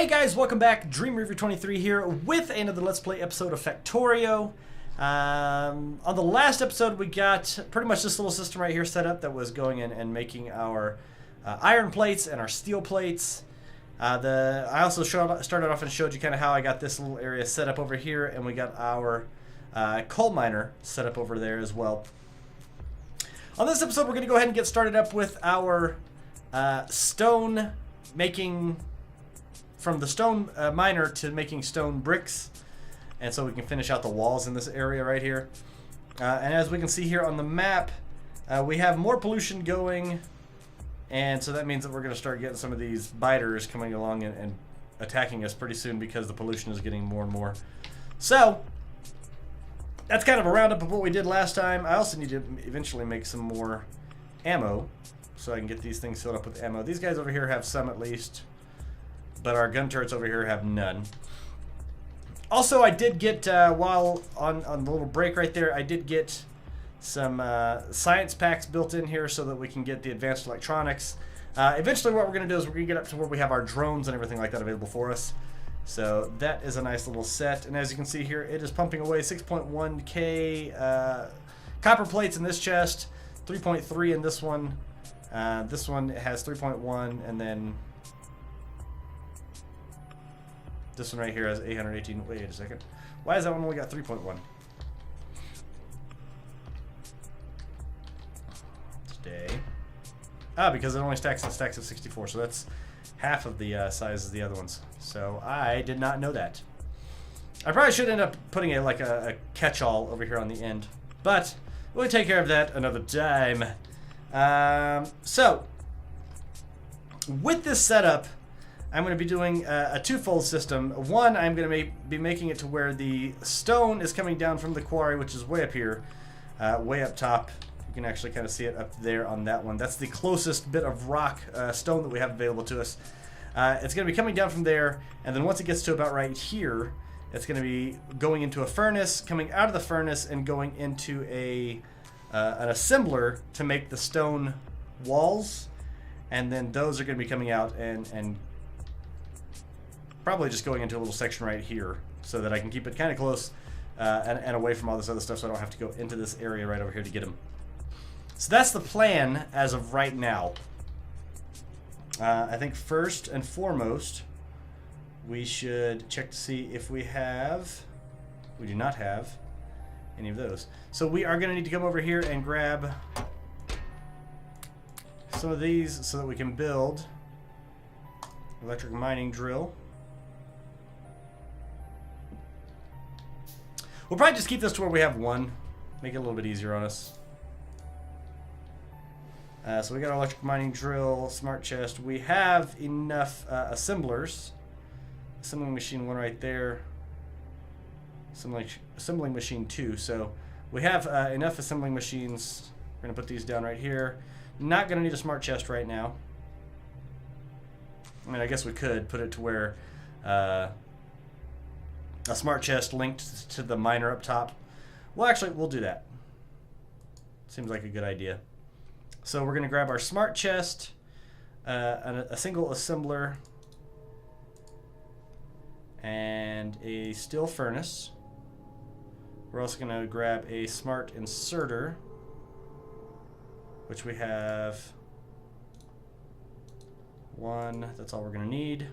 Hey guys, welcome back. Dream Review 23 here with another Let's Play episode of Factorio. On the last episode, we got pretty much this little system right here set up that was going in and making our iron plates and our steel plates. I also started off and showed you kind of how I got this little area set up over here, and we got our coal miner set up over there as well. On this episode, we're going to go ahead and get started up with our stone making, from the stone miner to making stone bricks, and so we can finish out the walls in this area right here. And as we can see here on the map, we have more pollution going, and so that means that we're going to start getting some of these biters coming along and attacking us pretty soon because the pollution is getting more and more. So that's kind of a roundup of what we did last time. I also need to eventually make some more ammo so I can get these things filled up with ammo. These guys over here have some at least, but our gun turrets over here have none. Also, I did get, while on the little break right there, I did get some science packs built in here so that we can get the advanced electronics. Eventually what we're going to do is we're going to get up to where we have our drones and everything like that available for us. So that is a nice little set. And as you can see here, it is pumping away 6.1k copper plates in this chest, 3.3 in this one. This one has 3.1, and then this one right here has 818. Wait a second. Why is that one only got 3.1? Today. Because it only stacks in stacks of 64, so that's half of the size as the other ones. So I did not know that. I probably should end up putting a catch-all over here on the end, but we'll take care of that another time. So with this setup, I'm going to be doing a twofold system. One, I'm going to be making it to where the stone is coming down from the quarry, which is way up here, way up top. You can actually kind of see it up there on that one. That's the closest bit of rock stone that we have available to us. It's going to be coming down from there, and then once it gets to about right here, it's going to be going into a furnace, coming out of the furnace, and going into an assembler to make the stone walls, and then those are going to be coming out and probably just going into a little section right here so that I can keep it kind of close and away from all this other stuff, so I don't have to go into this area right over here to get them. So that's the plan as of right now. I think first and foremost, we should check to see if we do not have any of those. So we are going to need to come over here and grab some of these so that we can build electric mining drill. We'll probably just keep this to where we have one, make it a little bit easier on us. So we got our electric mining drill, smart chest. We have enough assemblers. Assembling machine 1 right there. Assembling machine 2. So we have enough assembling machines. We're going to put these down right here. Not going to need a smart chest right now. I mean, I guess we could put it to where a smart chest linked to the miner up top. Well, actually, we'll do that. Seems like a good idea. So we're going to grab our smart chest, a single assembler, and a steel furnace. We're also going to grab a smart inserter, which we have one. That's all we're going to need.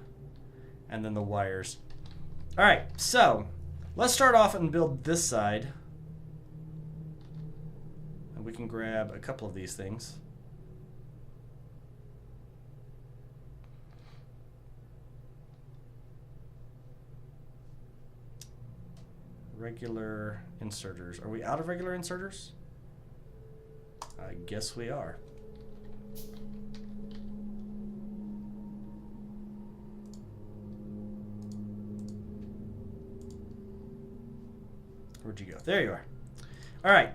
And then the wires. All right, so let's start off and build this side. And we can grab a couple of these things. Regular inserters. Are we out of regular inserters? I guess we are. Where'd you go? There you are. All right.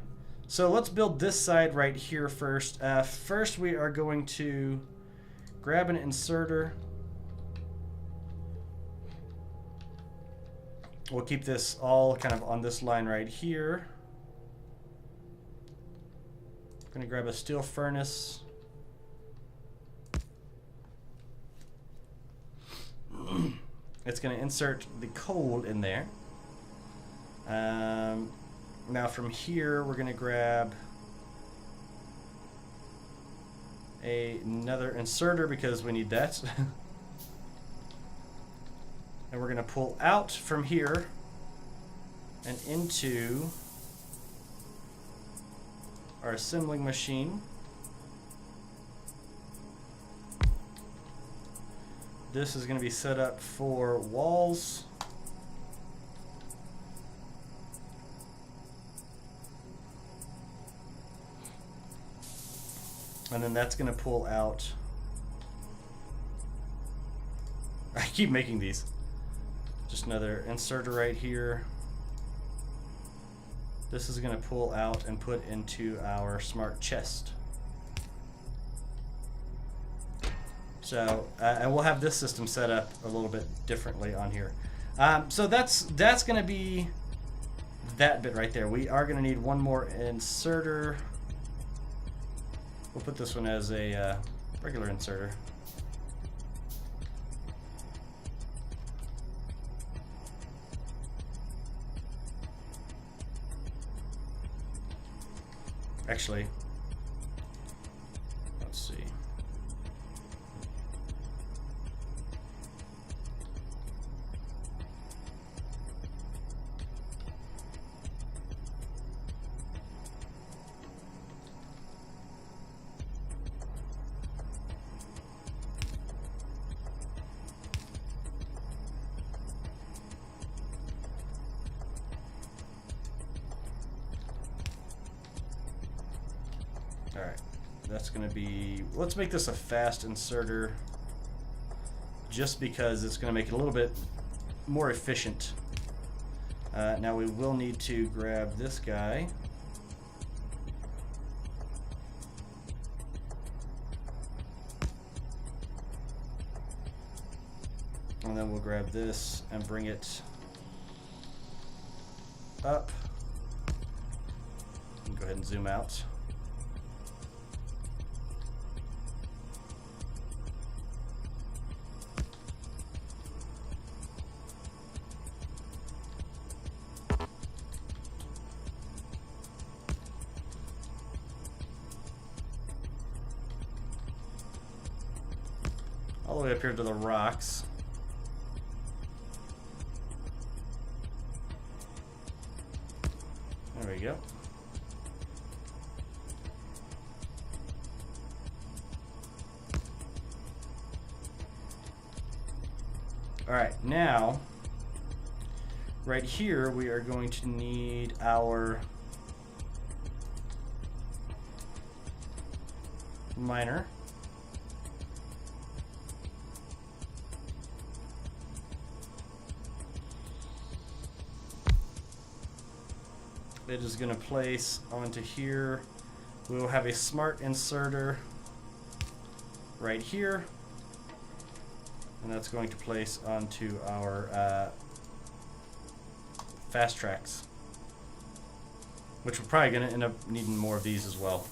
So let's build this side right here first. First, we are going to grab an inserter. We'll keep this all kind of on this line right here. I'm going to grab a steel furnace. it's going to insert the coal in there. Now from here, we're going to grab another inserter because we need that. And we're going to pull out from here and into our assembling machine. This is going to be set up for walls. And then that's going to pull out. I keep making these. Just another inserter right here. This is going to pull out and put into our smart chest. So, and we'll have this system set up a little bit differently on here. So that's going to be that bit right there. We are going to need one more inserter. We'll put this one as a regular inserter. Actually, let's see. Alright, that's going to be... Let's make this a fast inserter just because it's going to make it a little bit more efficient. Now we will need to grab this guy. And then we'll grab this and bring it up. Go ahead and zoom out. All the way up here to the rocks. There we go. All right, now, right here, we are going to need our miner. It is going to place onto here. We will have a smart inserter right here. And that's going to place onto our fast tracks, which we're probably going to end up needing more of these as well.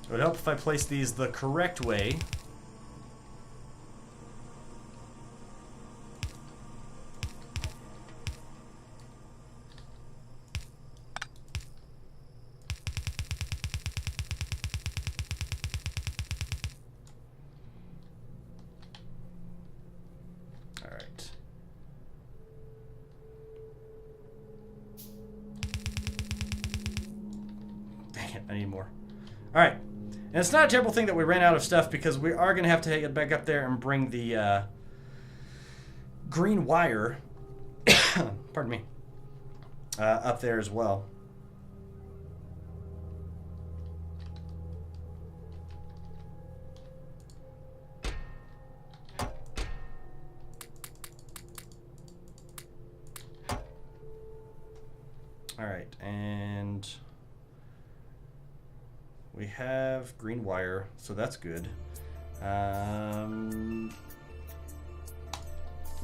It would help if I placed these the correct way. All right. Dang it, I need more. All right. And it's not a terrible thing that we ran out of stuff because we are going to have to get back up there and bring the green wire, pardon me, up there as well. All right, and we have green wire, so that's good.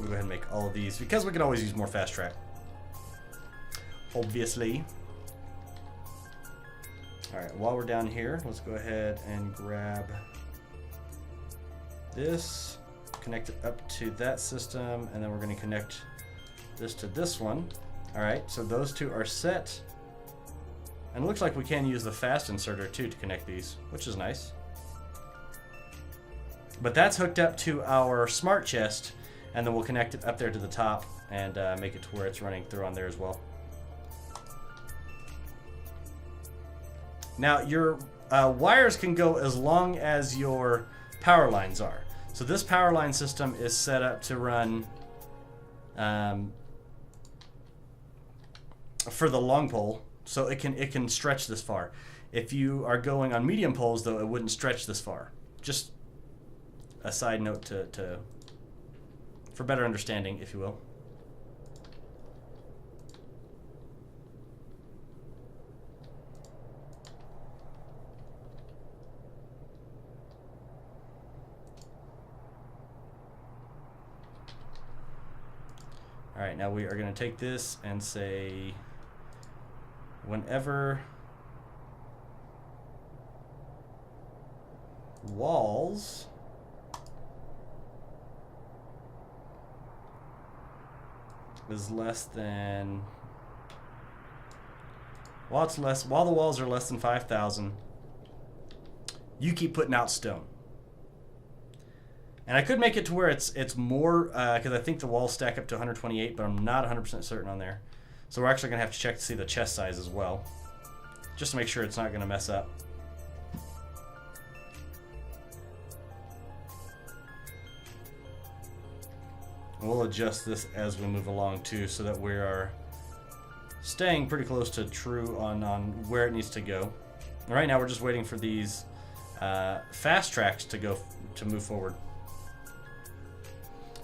We'll go ahead and make all of these because we can always use more fast track. Obviously. Alright, while we're down here, let's go ahead and grab this, connect it up to that system, and then we're going to connect this to this one. Alright, so those two are set. And it looks like we can use the fast inserter too to connect these, which is nice. But that's hooked up to our smart chest, and then we'll connect it up there to the top and make it to where it's running through on there as well. Now, your wires can go as long as your power lines are. So this power line system is set up to run for the long pole, so it can stretch this far. If you are going on medium poles, though, it wouldn't stretch this far. Just a side note for better understanding, if you will. All right, now we are going to take this and say, whenever walls is less than, while the walls are less than 5,000, you keep putting out stone. And I could make it to where it's more, because I think the walls stack up to 128, but I'm not 100% certain on there. So we're actually going to have to check to see the chest size as well, just to make sure it's not going to mess up. We'll adjust this as we move along too, so that we are staying pretty close to true on where it needs to go. Right now we're just waiting for these fast tracks to move forward.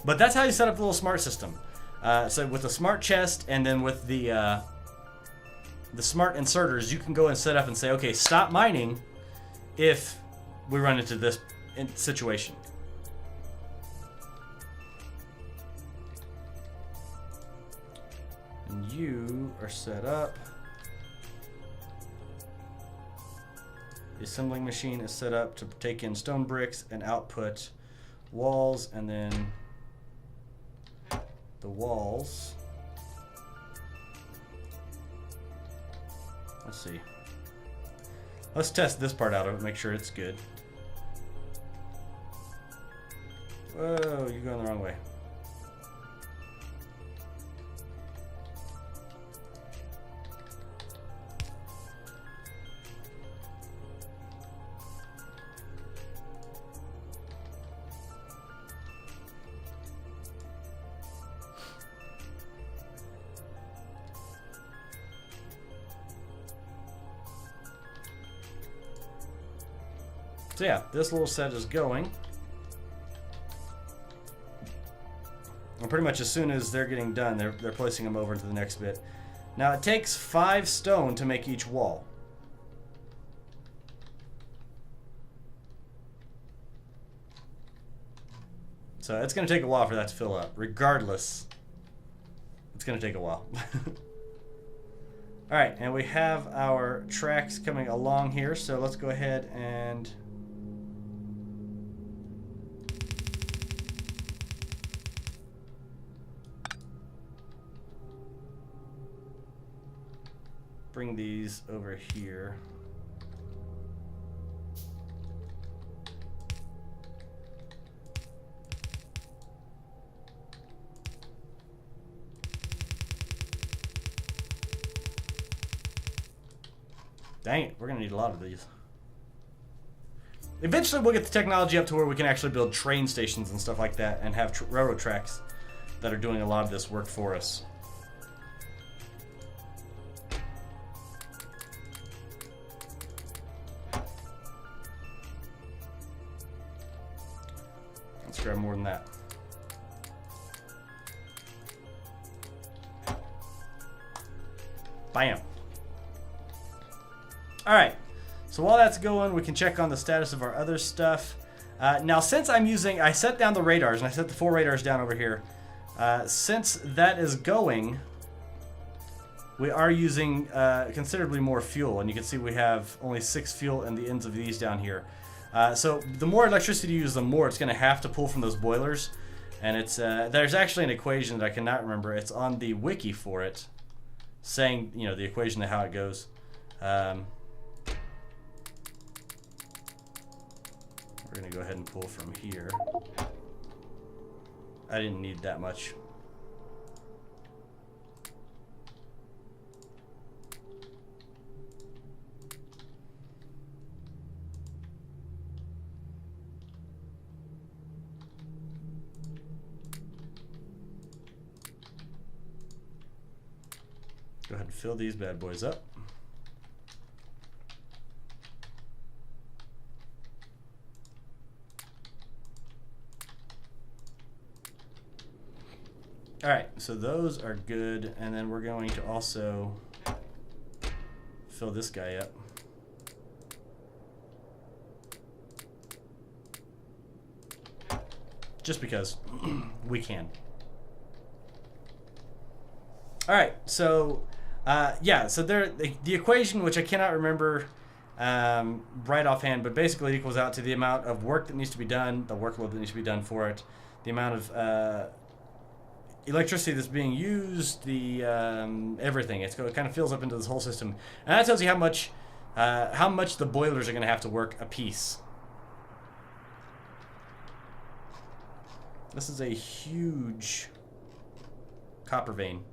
But that's how you set up the little smart system. So with the smart chest and then with the smart inserters, you can go and set up and say, okay, stop mining if we run into this situation. And you are set up. The assembling machine is set up to take in stone bricks and output walls, and then the walls. Let's see. Let's test this part out of it, make sure it's good. Whoa, you're going the wrong way. So yeah, this little set is going. And pretty much as soon as they're getting done, they're placing them over to the next bit. Now it takes 5 stone to make each wall. So it's going to take a while for that to fill up. Regardless, it's going to take a while. Alright, and we have our tracks coming along here, so let's go ahead and bring these over here. Dang it, we're gonna need a lot of these. Eventually we'll get the technology up to where we can actually build train stations and stuff like that and have railroad tracks that are doing a lot of this work for us. Let's grab more than that. Bam. Alright, so while that's going, we can check on the status of our other stuff. Now, since I'm using, I set down the radars, and I set the 4 radars down over here. Since that is going, we are using considerably more fuel, and you can see we have only 6 fuel in the ends of these down here. So the more electricity you use, the more it's going to have to pull from those boilers. And it's there's actually an equation that I cannot remember. It's on the wiki for it, saying, you know, the equation of how it goes. We're going to go ahead and pull from here. I didn't need that much. Go ahead and fill these bad boys up. All right, so those are good, and then we're going to also fill this guy up. Just because we can. All right, so yeah, so there the equation, which I cannot remember right offhand, but basically it equals out to the amount of work that needs to be done, the workload that needs to be done for it, the amount of electricity that's being used, the everything. It kind of fills up into this whole system, and that tells you how much the boilers are going to have to work a piece. This is a huge copper vein.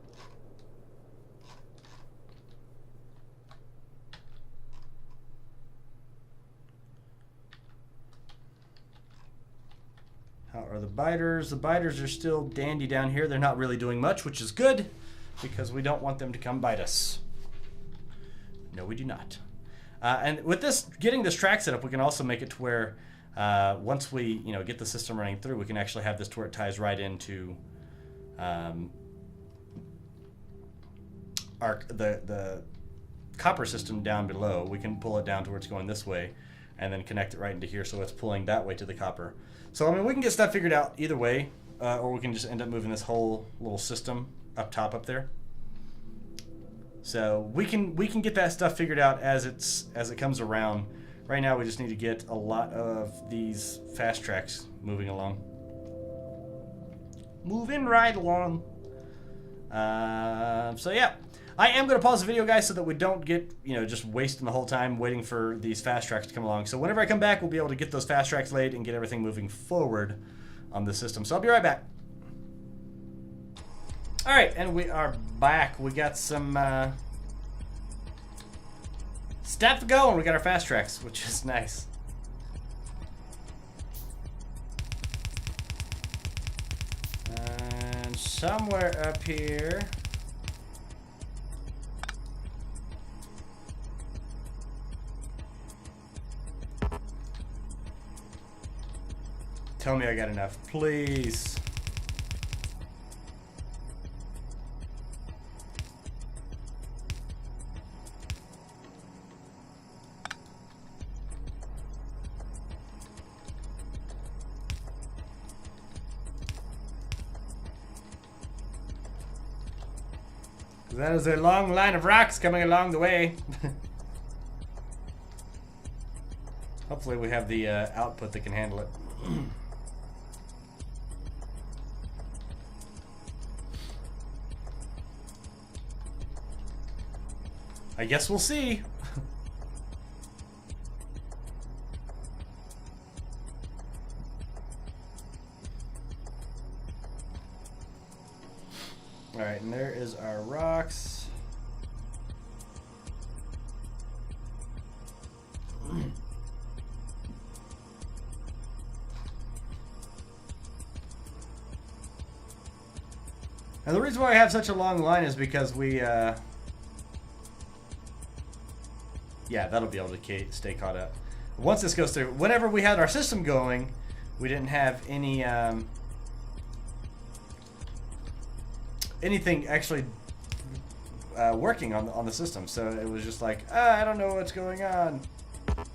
How are the biters? The biters are still dandy down here. They're not really doing much, which is good, because we don't want them to come bite us. No, we do not. And with this, getting this track set up, we can also make it to where once we, get the system running through, we can actually have this to where it ties right into the copper system down below. We can pull it down to where it's going this way, and then connect it right into here, so it's pulling that way to the copper. So, I mean, we can get stuff figured out either way, or we can just end up moving this whole little system up top up there. So we can get that stuff figured out as it comes around. Right now, we just need to get a lot of these fast tracks moving along. Moving right along. So yeah. I am going to pause the video, guys, so that we don't get, just wasting the whole time waiting for these fast tracks to come along. So whenever I come back, we'll be able to get those fast tracks laid and get everything moving forward on the system. So I'll be right back. All right, and we are back. We got some stuff going. We got our fast tracks, which is nice. And somewhere up here... Tell me I got enough, please. That is a long line of rocks coming along the way. Hopefully we have the output that can handle it. I guess we'll see. All right, and there is our rocks. And the reason why I have such a long line is because we yeah, that'll be able to stay caught up. Once this goes through, whenever we had our system going, we didn't have any anything actually working on the system. So it was just like, I don't know what's going on. Put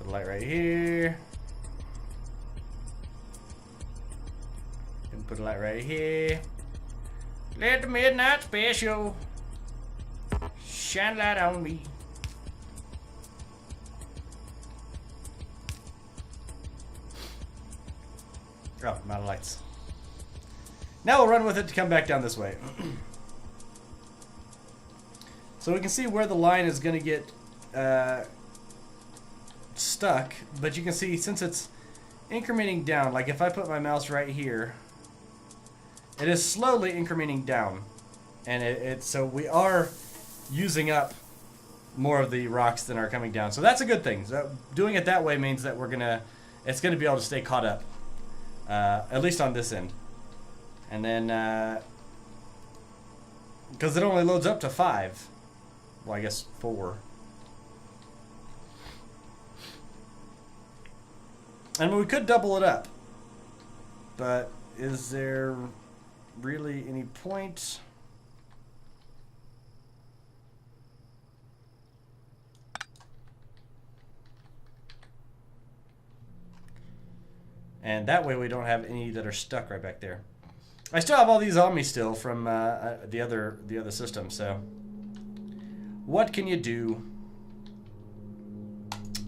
a light right here. Put a light right here. Let the midnight special shine light on me. Oh, I'm out of lights. Now we'll run with it to come back down this way. So we can see where the line is going to get stuck, but you can see since it's incrementing down, like if I put my mouse right here, it is slowly incrementing down, and so we are using up more of the rocks than are coming down. So that's a good thing. So doing it that way means that it's gonna be able to stay caught up, at least on this end, and then because it only loads up to 5. Well, I guess 4. And we could double it up, but is there really any point? And that way we don't have any that are stuck right back there. I still have all these on me still from the other system, so what can you do?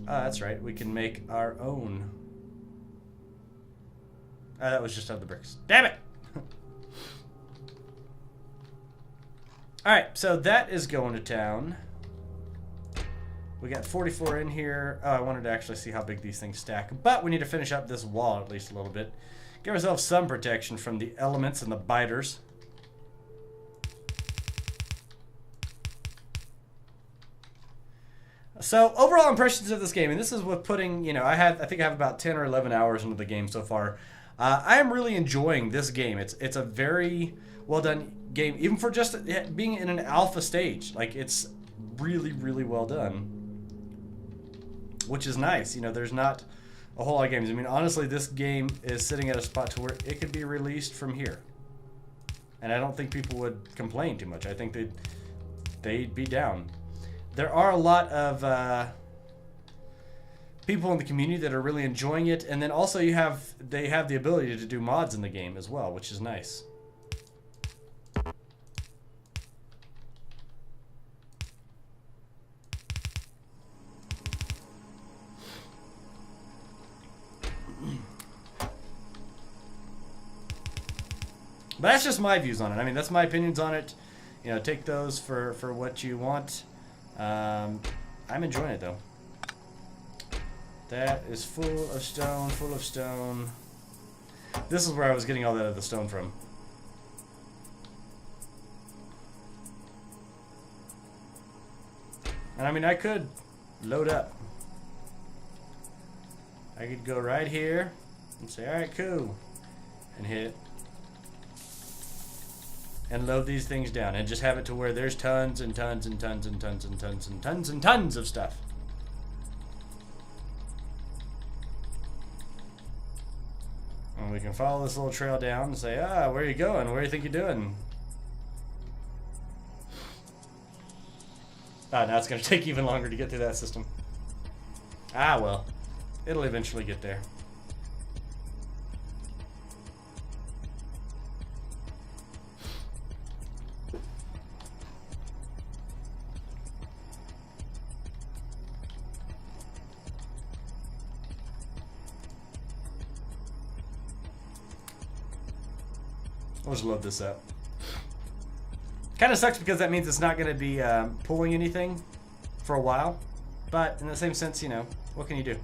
That's right, we can make our own. That was just out of the bricks. Damn it! Alright, so that is going to town. We got 44 in here. Oh, I wanted to actually see how big these things stack. But we need to finish up this wall at least a little bit. Give ourselves some protection from the elements and the biters. So, overall impressions of this game, and this is with putting, you know, I think I have about 10 or 11 hours into the game so far. I am really enjoying this game. It's a very well done game, even for just being in an alpha stage. Like, it's really, really well done, which is nice. You know, there's not a whole lot of games. I mean, honestly, this game is sitting at a spot to where it could be released from here, and I don't think people would complain too much. I think they'd be down. There are a lot of people in the community that are really enjoying it, and then also they have the ability to do mods in the game as well, which is nice. But that's just my views on it. I mean, that's my opinions on it. You know, take those for what you want. I'm enjoying it though. That is full of stone, full of stone. This is where I was getting all that other stone from. And I mean, I could load up. I could go right here and say, all right, cool, and hit and load these things down and just have it to where there's tons and tons and tons and tons and tons and tons and tons of stuff. And we can follow this little trail down and say, where are you going? Where do you think you're doing? Now it's going to take even longer to get through that system. Well, it'll eventually get there. I'll just load this up. Kind of sucks because that means it's not going to be pulling anything for a while. But in the same sense, you know, what can you do?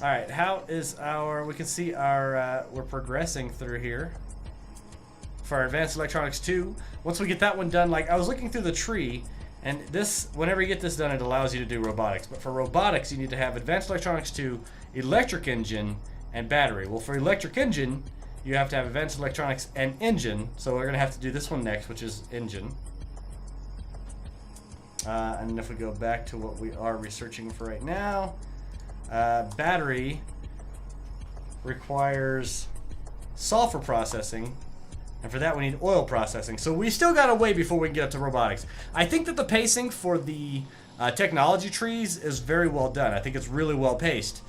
Alright, how is we can see we're progressing through here. For our Advanced Electronics 2. Once we get that one done, like I was looking through the tree, and this, whenever you get this done, it allows you to do robotics. But for robotics, you need to have Advanced Electronics 2, Electric Engine, and Battery. Well, for Electric Engine, you have to have Advanced Electronics and Engine. So we're going to have to do this one next, which is Engine. And if we go back to what we are researching for right now, Battery requires sulfur processing, and for that we need oil processing. So we still got a way before we can get up to robotics. I think that the pacing for the technology trees is very well done. I think it's really well paced.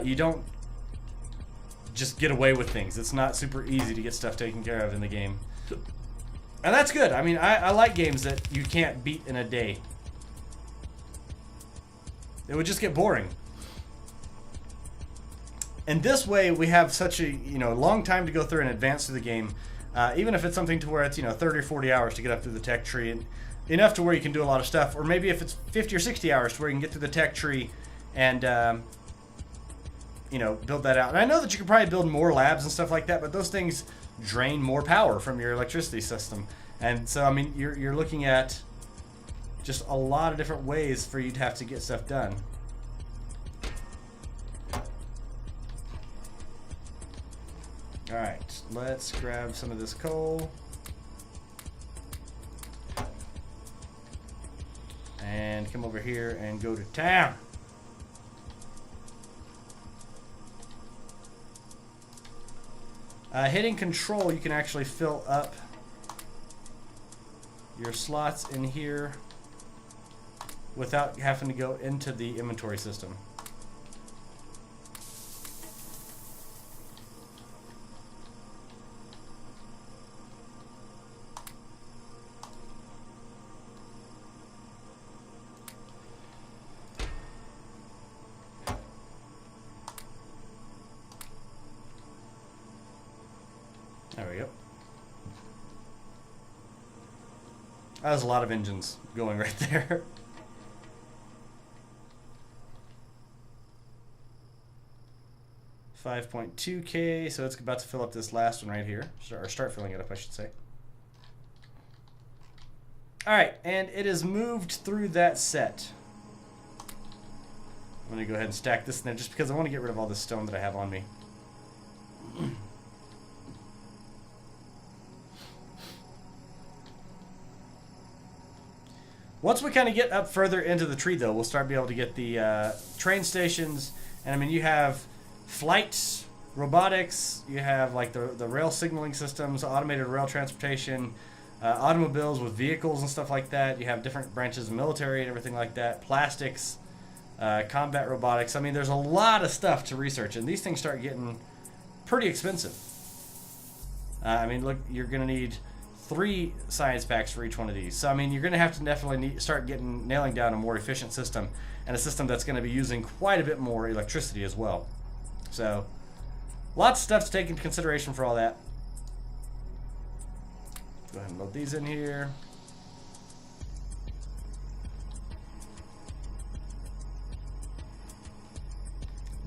You don't just get away with things. It's not super easy to get stuff taken care of in the game. And that's good. I mean, I like games that you can't beat in a day. It would just get boring. And this way, we have such a long time to go through and advance through the game. Even if it's something to where it's 30 or 40 hours to get up through the tech tree, and enough to where you can do a lot of stuff. Or maybe if it's 50 or 60 hours to where you can get through the tech tree and build that out. And I know that you could probably build more labs and stuff like that, but those things drain more power from your electricity system. And so, I mean, you're looking at just a lot of different ways for you to have to get stuff done. Alright, let's grab some of this coal. And come over here and go to town. Hitting control, you can actually fill up your slots in here without having to go into the inventory system. There we go. That was a lot of engines going right there. $5.2K, so it's about to fill up this last one right here. Or start filling it up, I should say. Alright, and it is moved through that set. I'm going to go ahead and stack this in there just because I want to get rid of all this stone that I have on me. Once we kind of get up further into the tree, though, we'll start being able to get the train stations. And I mean, you have flight robotics, you have like the rail signaling systems, automated rail transportation, automobiles with vehicles and stuff like that. You have different branches of military and everything like that, plastics, combat robotics. I mean, there's a lot of stuff to research, and these things start getting pretty expensive. I mean, look, you're going to need 3 science packs for each one of these. So, I mean, you're going to have to definitely start nailing down a more efficient system, and a system that's going to be using quite a bit more electricity as well. So, lots of stuff to take into consideration for all that. Go ahead and load these in here.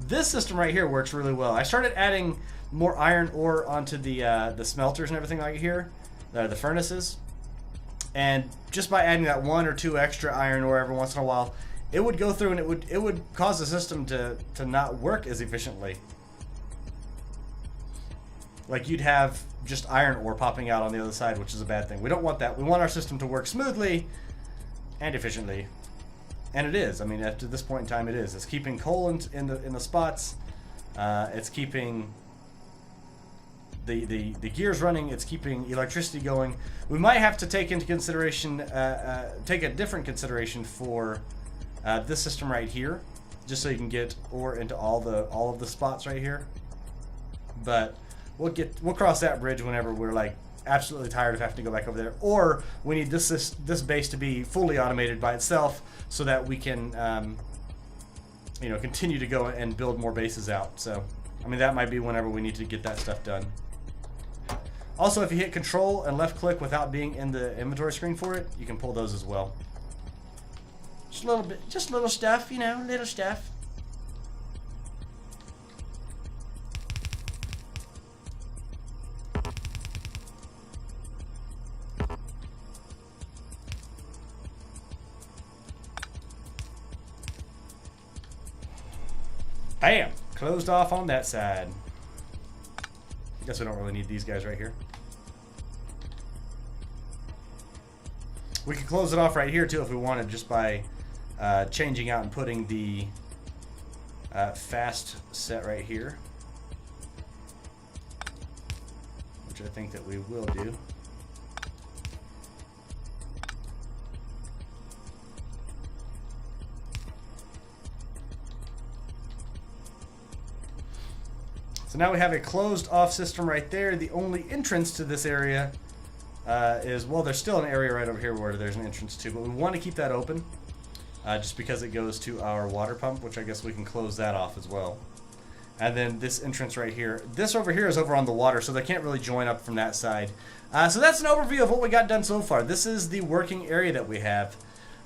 This system right here works really well. I started adding more iron ore onto the smelters and everything like here. The furnaces, and just by adding that 1 or 2 extra iron ore every once in a while, it would go through and it would cause the system to not work as efficiently. Like you'd have just iron ore popping out on the other side, which is a bad thing. We don't want that. We want our system to work smoothly and efficiently, and it is. I mean, up to this point in time, it is. It's keeping coal in the spots. It's keeping the gears running. It's keeping electricity going. We might have to take into consideration, take a different consideration for this system right here, just so you can get ore into all of the spots right here. But we'll cross that bridge whenever we're like absolutely tired of having to go back over there, or we need this base to be fully automated by itself so that we can continue to go and build more bases out. So I mean, that might be whenever we need to get that stuff done. Also, if you hit control and left click without being in the inventory screen for it, you can pull those as well. Just a little bit, just little stuff, little stuff. Bam! Closed off on that side. I guess we don't really need these guys right here. We could close it off right here too if we wanted, just by changing out and putting the fast set right here, which I think that we will do. So now we have a closed off system right there. The only entrance to this area is, well, there's still an area right over here where there's an entrance to, but we want to keep that open just because it goes to our water pump, which I guess we can close that off as well. And then this entrance right here. This over here is over on the water, so they can't really join up from that side. So that's an overview of what we got done so far. This is the working area that we have.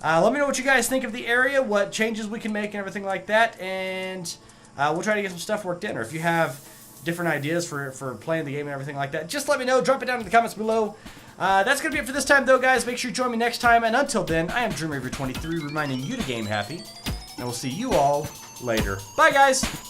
Let me know what you guys think of the area, what changes we can make and everything like that, and we'll try to get some stuff worked in. Or if you have different ideas for playing the game and everything like that, just let me know. Drop it down in the comments below. That's going to be it for this time, though, guys. Make sure you join me next time. And until then, I am Dream Reaver 23, reminding you to game happy. And we'll see you all later. Bye, guys!